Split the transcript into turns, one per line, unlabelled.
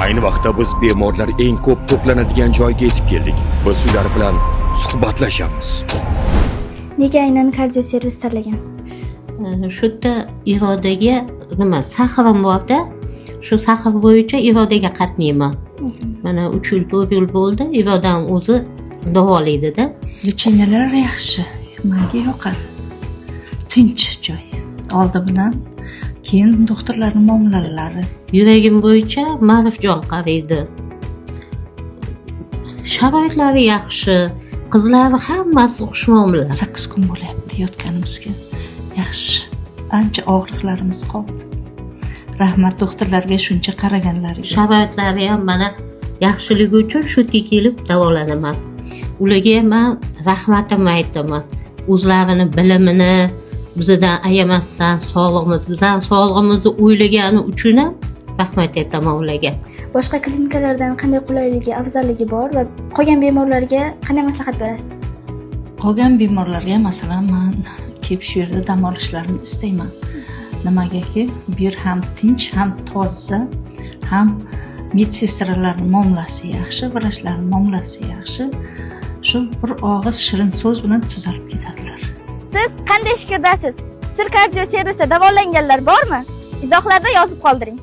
Ayni vaqtda biz bemorlar eng ko'p to'planadigan joyga yetib keldik. Biz ular bilan suhbatlashamiz.
Nega aynan kardio servis tanlagansiz?
Shu yerda irodaga sahrim borda, shu sahr bo'yicha irodaga qatnayman. Mana 3 yil, 4 yil bo'ldi, irodam o'zi davolaydi-da.
Lecheniyalar yaxshi, menga yoqadi. Tinch joy. Oldi bilan keyin doktorlarning muomalalari.
Yuragim bo'yicha Ma'rifjon qaraydi. Sharoitlari yaxshi, qizlari hammasi xushmuomala.
8 kun bo'lyapti yotganimizga. Yaxshi. Ancha og'riqlarimiz qoldi. Rahmat doktorlarga shuncha qaraganlariga.
Sharoitlari ham mana yaxshiligi uchun shu yerga kelib davolanaman. Ularga men rahmatimni aytaman. O'zlarini bilimini bizdan ayamasdan bizning sog'lig'imizni o'ylagani uchun ham rahmat aytaman ularga.
Boshqa klinikalardan qanday qulayligi, afzalligi bor va qolgan bemorlarga qanday maslahat berasiz?
Qolgan bemorlarga masalan men kelib shu yerda dam olishlarini istayman. Nimagaki, bu yer ham tinch, ham toza, ham medsestralarning muomalasi yaxshi, vrachlarning muomalasi yaxshi. Shu bir og'iz shirin so'z bilan tuzalib ketadilar.
Siz qanday fikrdasiz? Sir kardio servisida davolanganlar bormi? Izohlarda yozib qoldiring.